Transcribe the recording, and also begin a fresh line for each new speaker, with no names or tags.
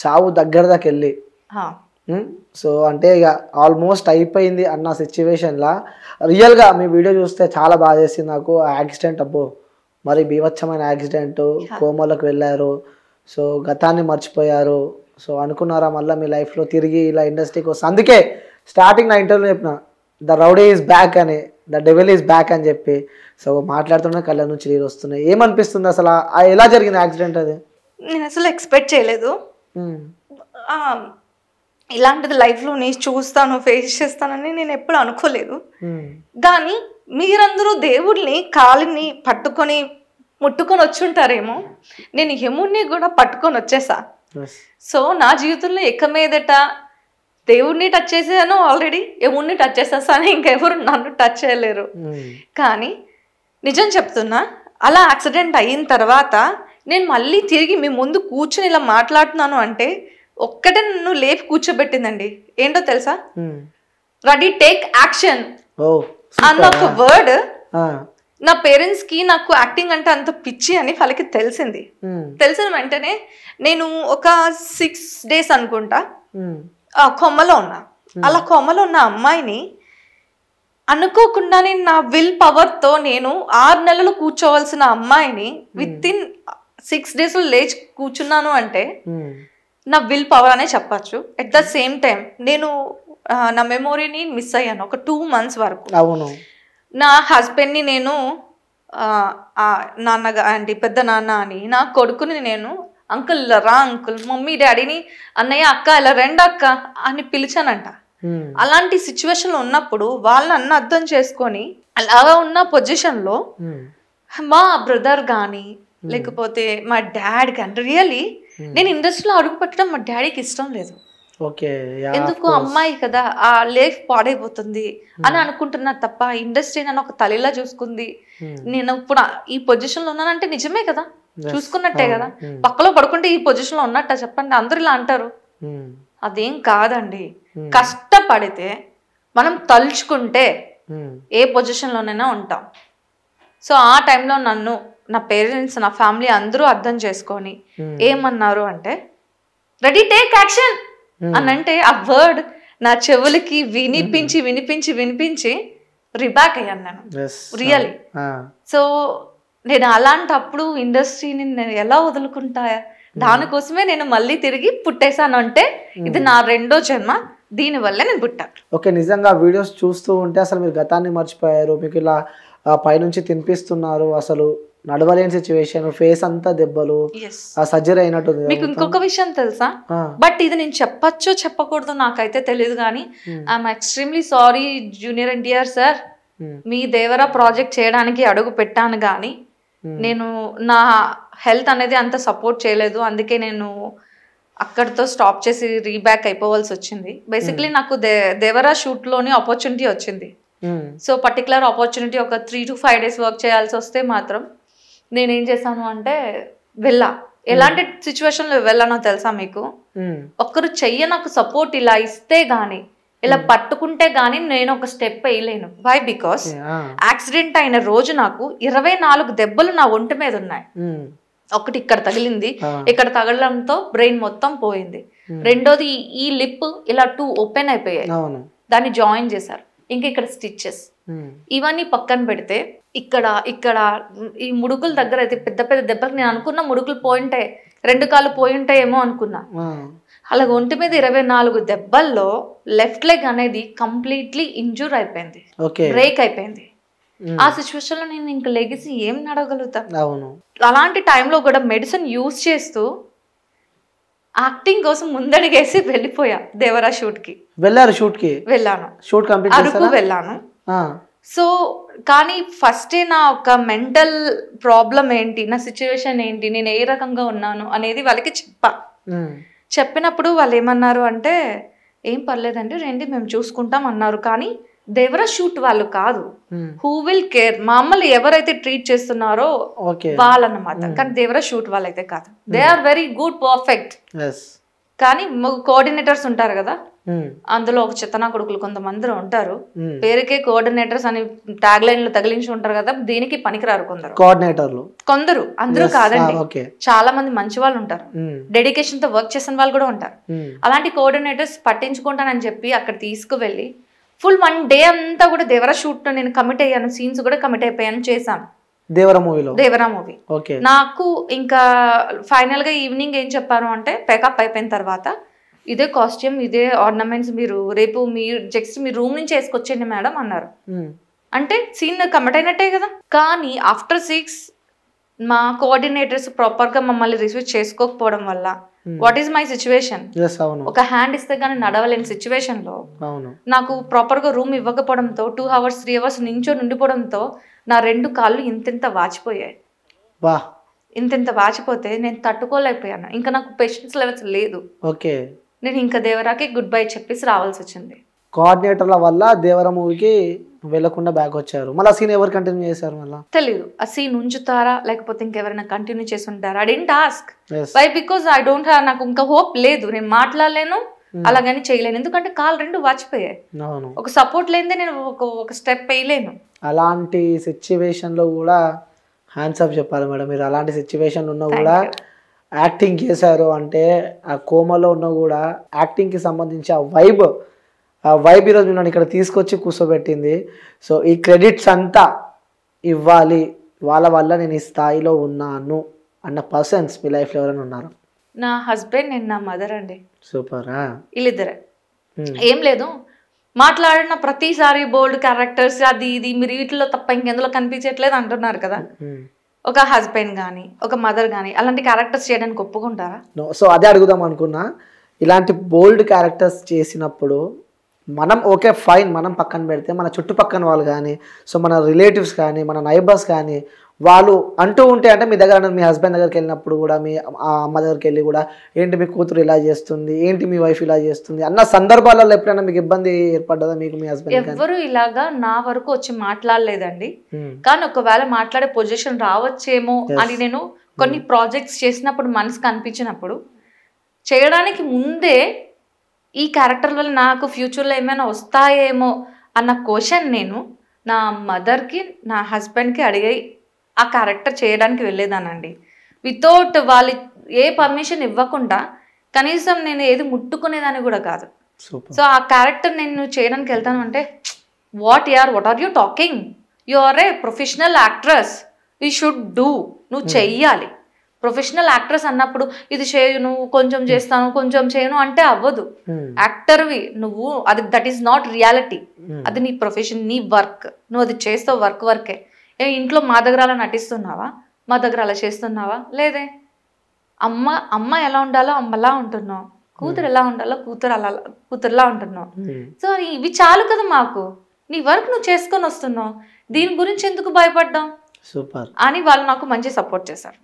చావు దగ్గర దాకా వెళ్ళి సో అంటే ఇక ఆల్మోస్ట్ అయిపోయింది అన్న సిచ్యువేషన్లా రియల్గా మీ వీడియో చూస్తే చాలా బాగా చేసింది నాకు. ఆ యాక్సిడెంట్ అబ్బో మరి బీభత్సమైన యాక్సిడెంట్, కోమాలోకి వెళ్ళారు, సో గతాన్ని మర్చిపోయారు. సో అనుకున్నారా మళ్ళీ మీ లైఫ్లో తిరిగి ఇలా ఇండస్ట్రీకి వస్తుంది? అందుకే స్టార్టింగ్ నా ఇంటర్వ్యూలో చెప్పిన ద రౌడీ ఈజ్ బ్యాక్ అని, ద డెవిల్ ఈజ్ బ్యాక్ అని చెప్పి. సో మాట్లాడుతున్న కళ్ళ నుంచి నీళ్ళు వస్తున్నాయి. ఏమనిపిస్తుంది అసలు ఎలా జరిగింది యాక్సిడెంట్? అది
నేను అసలు ఎక్స్పెక్ట్ చేయలేదు. ఇలాంటిది లైఫ్లో నేను చూస్తాను, ఫేస్ చేస్తానని నేను ఎప్పుడు అనుకోలేదు. కానీ మీరందరూ దేవుడిని కాలిని పట్టుకొని ముట్టుకొని వచ్చుంటారేమో, నేను యముడిని కూడా పట్టుకొని వచ్చేసా. సో నా జీవితంలో ఎక్క మీదట దేవుడిని టచ్ చేసాను ఆల్రెడీ, యముడిని టచ్ చేసేసాను, ఇంకెవరు నన్ను టచ్ చేయలేరు. కానీ నిజం చెప్తున్నా, అలా యాక్సిడెంట్ అయిన తర్వాత నేను మళ్ళీ తిరిగి మీ ముందు కూర్చొని ఇలా మాట్లాడుతున్నాను అంటే ఒక్కటే నన్ను లేపి కూర్చోబెట్టిందండి. ఏంటో తెలుసా? రెడీ టేక్ యాక్షన్ అన్న ఒక వర్డ్. నా పేరెంట్స్ కి నాకు యాక్టింగ్ అంటే అంత పిచ్చి అని వాళ్ళకి తెలిసింది. తెలిసిన వెంటనే నేను ఒక 6 days అనుకుంటా కొమ్మలో ఉన్నా. అలా కొమ్మలో ఉన్న అమ్మాయిని అనుకోకుండా నేను నా విల్ పవర్ తో నేను 6 నెలలు కూర్చోవలసిన అమ్మాయిని విత్ ఇన్ 6 days లేచి కూర్చున్నాను అంటే నా విల్ పవర్ అనే చెప్పచ్చు. అట్ ద సేమ్ టైం నేను నా మెమొరీని మిస్ అయ్యాను ఒక 2 months వరకు. నా హస్బెండ్ని నేను నాన్నగా అంటే పెద్ద నాన్న అని, నా కొడుకుని నేను అంకుల్ రా అంకుల్, మమ్మీ డాడీని అన్నయ్య అక్క ఇలా రెండు అక్క అని పిలిచానంట. అలాంటి సిచ్యువేషన్లో ఉన్నప్పుడు వాళ్ళని అన్న అర్థం చేసుకొని అలా ఉన్న పొజిషన్లో మా బ్రదర్ కానీ లేకపోతే మా డాడ్ కానీ రియల్లీ నేను ఇండస్ట్రీలో అడుగు పెట్టడం మా డాడీకి ఇష్టం లేదు. ఎందుకు అమ్మాయి కదా ఆ లైఫ్ పాడైపోతుంది అని అనుకుంటున్నా తప్ప ఇండస్ట్రీ నన్ను ఒక తల్లిలా చూసుకుంది. నేను ఇప్పుడు ఈ పొజిషన్ లో ఉన్నానంటే నిజమే కదా, చూసుకున్నట్టే కదా. పక్కలో పడుకుంటే ఈ పొజిషన్ లో ఉన్నట్ట చెప్పండి, అందరు ఇలా అంటారు. అదేం కాదండి. కష్టపడితే మనం తలుచుకుంటే ఏ పొజిషన్ లోనైనా ఉంటాం. సో ఆ టైంలో నన్ను నా పేరెంట్స్ నా ఫ్యామిలీ అందరూ అర్థం చేసుకొని ఏమన్నారు అంటే రెడీ టేక్ యాక్షన్ అని అంటే ఆ వర్డ్ నా చెవులకి వినిపించి వినిపించి వినిపించి రిబ్యాక్ అయ్యాను నేను రియల్లీ. సో నేను అలాంటప్పుడు ఇండస్ట్రీని నేను ఎలా వదులుకుంటా, దానికోసమే నేను మళ్ళీ తిరిగి పుట్టేశాను. అంటే ఇది నా 2వ జన్మ, దీనివల్లే నేను పుట్టాను.
ఓకే, నిజంగా వీడియోస్ చూస్తూ ఉంటే అసలు మీరు గతాన్ని మర్చిపోయారు. మీకు ఇలా పైనుంచి తినిపిస్తున్నారు, అసలు నడవలేని సిచ్యువేషన్, ఫేస్ అంతా దెబ్బలు, సర్జరీ అయినట్టుంది.
మీకు ఇంకొక విషయం తెలుసా? బట్ ఇది నేను చెప్పచ్చో చెప్పకూడదు నాకైతే తెలియదు. కానీ I'm extremely sorry junior NTR sir, me Devara project చేయడానికి అడుగు పెట్టాను కానీ నేను నా హెల్త్ అనేది అంత సపోర్ట్ చేయలేదు. అందుకే నేను అక్కడితో స్టాప్ చేసి రీబ్యాక్ అయిపోవాల్సి వచ్చింది. బేసిక్లీ నాకు దేవరా షూట్లోని ఆపర్చునిటీ వచ్చింది. సో పర్టికులర్ ఆపర్చునిటీ ఒక 3 to 5 days వర్క్ చేయాల్సి వస్తే మాత్రం నేనేం చేశాను అంటే వెళ్ళా. ఎలాంటి సిచ్యువేషన్లో వెళ్ళానో తెలుసా మీకు? ఒక్కరు చెయ్య నాకు సపోర్ట్ ఇలా ఇస్తే గానీ, ఇలా పట్టుకుంటే గానీ నేను ఒక స్టెప్ వేయలేను. వై? బికాస్ యాక్సిడెంట్ అయిన రోజు నాకు 24 దెబ్బలు నా ఒంటి మీద ఉన్నాయి. ఒకటి ఇక్కడ తగిలింది, ఇక్కడ తగలడంతో బ్రెయిన్ మొత్తం పోయింది. రెండోది ఈ లిప్ ఇలా 2 ఓపెన్ అయిపోయాయి, దాన్ని జాయిన్ చేశారు. ఇంకా ఇక్కడ స్టిచెస్, ఇవన్నీ పక్కన పెడితే ఇక్కడ ఇక్కడ ఈ ముడుకుల దగ్గర అయితే పెద్ద పెద్ద దెబ్బకి నేను అనుకున్న ముడుకులు పోయింటాయి, 2 కాళ్ళు పోయింటాయేమో అనుకున్నా. అలాగ ఒంటి మీద 24 దెబ్బల్లో లెఫ్ట్ లెగ్ అనేది కంప్లీట్లీ ఇంజూర్ అయిపోయింది, బ్రేక్ అయిపోయింది. ఆ సిచ్యువేషన్ లో నేను ఇంక లెగిసి ఏం నడవగలుగుతా? అలాంటి టైంలో కూడా మెడిసిన్ యూజ్ చేస్తూ యాక్టింగ్ కోసం ముందడిగేసి వెళ్ళిపోయా. దేవరా షూట్ కి వెళ్ళారు. వెళ్ళాను, అరకు వెళ్ళాను. సో కానీ ఫస్టే నా ఒక మెంటల్ ప్రాబ్లం ఏంటి, నా సిచ్యువేషన్ ఏంటి, నేను ఏ రకంగా ఉన్నాను అనేది వాళ్ళకి చెప్పినప్పుడు వాళ్ళు ఏమన్నారు అంటే ఏం పర్లేదండి రండి మేము చూసుకుంటాం అన్నారు. కానీ దేవరా షూట్ వాళ్ళు కాదు, హూ విల్ కేర్ మమ్మల్ని ఎవరైతే ట్రీట్ చేస్తున్నారో వాళ్ళన్నమాట. కానీ దేవరా షూట్ వాళ్ళైతే కాదు. They are very good, perfect. కానీ కోఆర్డినేటర్స్ ఉంటారు కదా, అందులో ఒక చిత్తనా కొడుకులు కొంతమంది ఉంటారు, పేరుకే కోఆర్డినేటర్స్ అని ట్యాగ్ లైన్లు తగిలించి ఉంటారు కదా, దీనికి పనికిరారు కొందరు
కోఆర్డినేటర్లు.
కొందరు, అందరూ కాదండి, చాలా మంది మంచి వాళ్ళు ఉంటారు, డెడికేషన్ తో వర్క్ చేసిన వాళ్ళు కూడా ఉంటారు. అలాంటి కోఆర్డినేటర్స్ పట్టించుకుంటానని చెప్పి అక్కడ తీసుకువెళ్ళి ఫుల్ 1 డే అంతా కూడా దేవరా షూట్ నేను కమిట్ అయ్యాను, సీన్స్ కూడా కమిట్ అయిపోయాను, చేశాను దేవరా మూవీ. నాకు ఇంకా ఫైనల్ గా ఈవినింగ్ ఏం చెప్పారు అంటే, పేకప్ అయిపోయిన తర్వాత ఇదే కాస్ట్యూమ్ ఇదే ఆర్నమెంట్స్ మీరు రేపు మీరు జస్ట్ మీ రూమ్ నుంచి వేసుకొచ్చేయండి మేడం అన్నారు. అంటే సీన్ కమిట్ అయినట్టే కదా. కానీ ఆఫ్టర్ 6 మా కోఆర్డినేటర్స్ ప్రాపర్ గా మమ్మల్ని రిసీవ్ చేసుకోకపోవడం వల్ల వాట్ ఈస్ మై సిచ్యువేషన్, ఒక హ్యాండ్ ఇస్తే గానీ నడవలేని సిచ్యువేషన్ లో నాకు ప్రాపర్ గా రూమ్ ఇవ్వకపోవడంతో 2 hours 3 hours నించొని ఉండిపోవడంతో నా 2 కాళ్ళు ఇంతింత వాచిపోయాయి. ఇంతింత వాచిపోతే నేను తట్టుకోలేకపోయాను, ఇంకా నాకు పేషెన్స్ లెవెల్స్ లేదు. నేను ఇంకా దేవరాకి గుడ్ బై చెప్పేసి రావాల్సి వచ్చింది.
కోఆర్డినేటర్ల వల్ల దేవరా మూవీకి వెళ్ళకుండా బ్యాక్ వచ్చారు. మళ్ళీ సీన్ ఎవరు కంటిన్యూ చేశారు? మళ్ళీ
తెలియదు ఆ సీన్ ఉంచుతారా లేకపోతే ఇంకెవరైనా కంటిన్యూ చేసి ఉంటారా. I don't ask why, because I don't have, నాకు ఇంకా హోప్ లేదు, నేను మాట్లాడలేను అలాగని చేయలేను, ఎందుకంటే కాళ్ళు 2 వాచిపోయాయి. ఒక సపోర్ట్ లేనిదే నేను ఒక స్టెప్ వేయలేను.
అలాంటి సిచ్యువేషన్ లో కూడా హ్యాండ్స్ అప్ చెప్పాలి మేడం. మీరు అలాంటి సిచ్యువేషన్ ఉన్నా కూడా యాక్టింగ్ చేశారు అంటే, ఆ కోమలో ఉన్నా కూడా యాక్టింగ్కి సంబంధించి ఆ వైబ్ ఈరోజు నన్ను ఇక్కడ తీసుకొచ్చి కూర్చోబెట్టింది. సో ఈ క్రెడిట్స్ అంతా ఇవ్వాలి, వాళ్ళ వల్ల నేను ఈ స్థాయిలో ఉన్నాను అన్న పర్సన్స్ మీ లైఫ్లో ఎవరైనా ఉన్నారు?
నా హస్బెండ్ అండ్ నా మదర్ అండి.
సూపర్.
వీళ్ళిద్దరే. ఏం లేదు, మాట్లాడిన ప్రతిసారి బోల్డ్ క్యారెక్టర్స్ అది ఇది మీరు వీటిలో తప్ప ఇంకెందులో కనిపించట్లేదు అంటున్నారు కదా. ఒక హస్బెండ్ కానీ ఒక మదర్ కానీ అలాంటి క్యారెక్టర్స్ చేయడానికి ఒప్పుకుంటారా?
సో అదే అడుగుదాం అనుకున్నా. ఇలాంటి బోల్డ్ క్యారెక్టర్స్ చేసినప్పుడు మనం ఓకే ఫైన్, మనం పక్కన పెడితే మన చుట్టుపక్కన వాళ్ళు కానీ, సో మన రిలేటివ్స్ కానీ, మన నైబర్స్ కానీ వాళ్ళు అంటూ ఉంటే, అంటే మీ దగ్గర మీ హస్బెండ్ దగ్గరికి వెళ్ళినప్పుడు కూడా, మీ అమ్మ దగ్గరికి వెళ్ళి కూడా ఏంటి మీ కూతురు ఇలా చేస్తుంది, ఏంటి మీ వైఫ్ ఇలా చేస్తుంది అన్న సందర్భాలలో ఎప్పుడైనా మీకు ఇబ్బంది ఏర్పడ్డదా మీకు మీ హస్బెండ్?
ఎవరు ఇలాగా నా వరకు వచ్చి మాట్లాడలేదండి. కానీ ఒకవేళ మాట్లాడే పొజిషన్ రావచ్చేమో అని నేను కొన్ని ప్రాజెక్ట్స్ చేసినప్పుడు మనసుకు అనిపించినప్పుడు, చేయడానికి ముందే ఈ క్యారెక్టర్ వల్ల నాకు ఫ్యూచర్లో ఏమైనా వస్తాయేమో అన్న క్వశ్చన్ నేను నా మదర్కి నా హస్బెండ్కి అడిగి ఆ క్యారెక్టర్ చేయడానికి వెళ్ళేదానండి. వితౌట్ వాళ్ళు ఏ పర్మిషన్ ఇవ్వకుండా, కనీసం నేను ఏది ముట్టుకునేదాన్ని కూడా కాదు. సో ఆ క్యారెక్టర్ నేను చేయడానికి వెళ్తాను అంటే, what are you talking, you are a professional actress, you should do, నువ్వు చెయ్యాలి. ప్రొఫెషనల్ యాక్ట్రెస్ అన్నప్పుడు ఇది చేయను, కొంచెం చేస్తాను, కొంచెం చేయను అంటే అవ్వదు. యాక్టర్వి నువ్వు, అది దట్ ఈస్ నాట్ రియాలిటీ, అది నీ ప్రొఫెషన్, నీ వర్క్, నువ్వు అది చేస్తావు, వర్కే. ఇంట్లో మా దగ్గర అలా నటిస్తున్నావా, మా దగ్గర అలా చేస్తున్నావా? లేదే. అమ్మ ఎలా ఉండాలో అమ్మలా ఉంటున్నావు, కూతురు ఎలా ఉండాలో కూతురులా ఉంటున్నావు. సో ఇవి చాలు కదా మాకు, నీ వర్క్ నువ్వు చేసుకొని వస్తున్నావు, దీని గురించి ఎందుకు భయపడ్డావు
సూపర్ అని
వాళ్ళు నాకు మంచి సపోర్ట్ చేశారు.